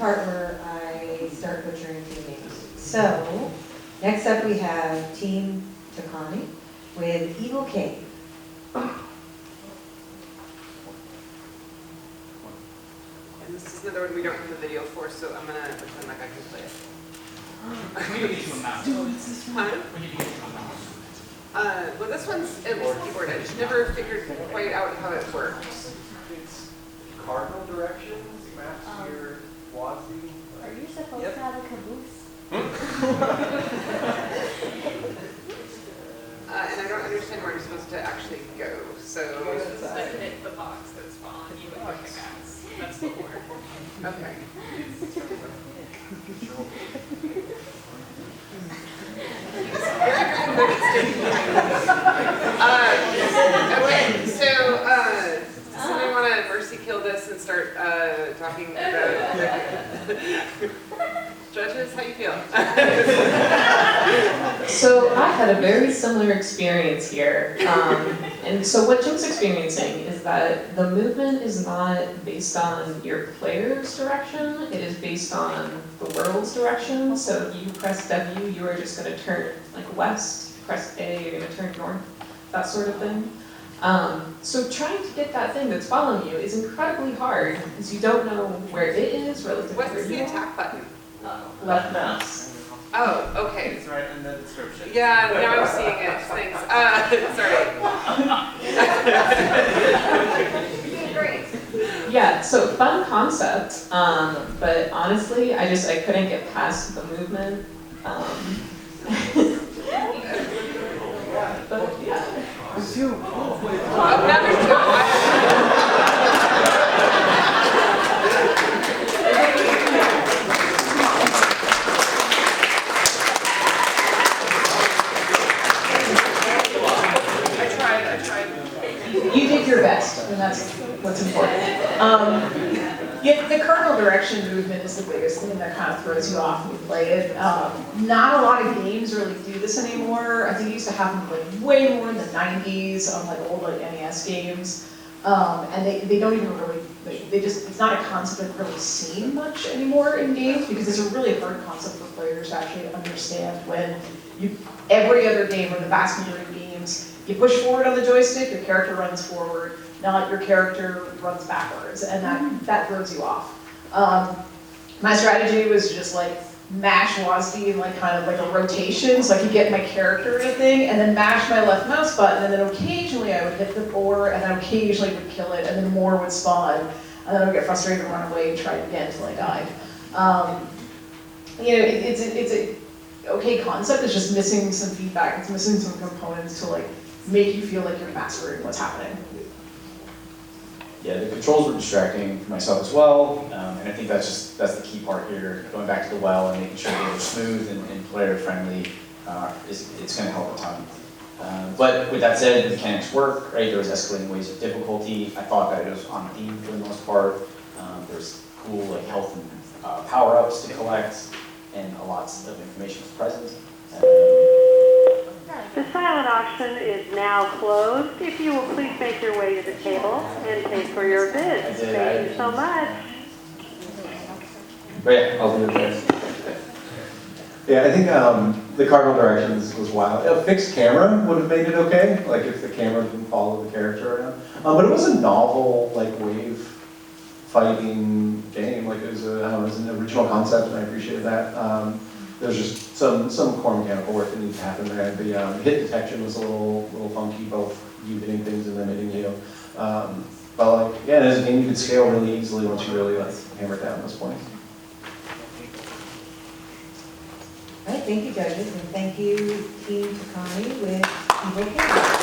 part where I start butchering team names. So, next up we have Team Takami with Evil King. And this is another one we don't have the video for, so I'm gonna pretend like I can play it. We need to get to a mouse. Huh? We need to get to a mouse. Well, this one's at least keyboard. I just never figured quite out how it works. It's cardinal directions, maps your WASD. Are you supposed to have a caboose? And I don't understand where I'm supposed to actually go, so... Just hit the box that's on you with your pickaxe. That's the order. Okay. Okay, so, does somebody want to mercy kill this and start talking about judges? How you feel? So I had a very similar experience here. And so what Jim's experiencing is that the movement is not based on your player's direction, it is based on the world's direction. So if you press W, you are just going to turn like west, press A, you're going to turn north, that sort of thing. So trying to get that thing that's following you is incredibly hard because you don't know where it is relative to What's where the you are. attack button? Left mouse. Oh, okay. It's right in the description. Yeah, now I'm seeing it. Thanks. Sorry. Great. Yeah, so fun concept, but honestly, I couldn't get past the movement. But yeah. Oh, now there's two. I tried. You did your best, and that's what's important. Yeah, the cardinal direction movement is the biggest thing that kind of throws you off when you play it. Not a lot of games really do this anymore. I think it used to happen like way more in the 90s on like old like NES games. And they don't even really, it's not a concept I've really seen much anymore in games because it's a really hard concept for players to actually understand when every other game or the vast majority of games, you push forward on the joystick, your character runs forward, not your character runs backwards, and that throws you off. My strategy was just like mash WASD in like kind of like a rotation so I could get my character in a thing, and then mash my left mouse button, and then occasionally I would hit the boar, and then occasionally would kill it, and then more would spawn, and then I would get frustrated and run away and try it again until I died. You know, it's a okay concept, it's just missing some feedback, it's missing some components to like make you feel like you're mastering what's happening. Yeah, the controls were distracting for myself as well, and I think that's the key part here. Going back to the well and making sure they were smooth and player friendly, it's going to help a ton. But with that said, the mechanics work, right? There was escalating ways of difficulty. I thought that it was on theme for the most part. There's cool like health and power-ups to collect, and lots of information was present. The silent auction is now closed. If you will please make your way to the table and pay for your bids. Thank you so much. But yeah, I'll do it there. Yeah, I think the cardinal directions was wild. A fixed camera would have made it okay, like if the camera didn't follow the character around. But it was a novel, like wave fighting game. Like it was I don't know, it was an original concept, and I appreciated that. There's just some core mechanical work that needs to happen there. The hit detection was a little funky, both you hitting things and them hitting you. But like, yeah, as a game, you could scale really easily once you really like hammer down those points. All right, thank you, judges, and thank you, Team Takami with Evil King.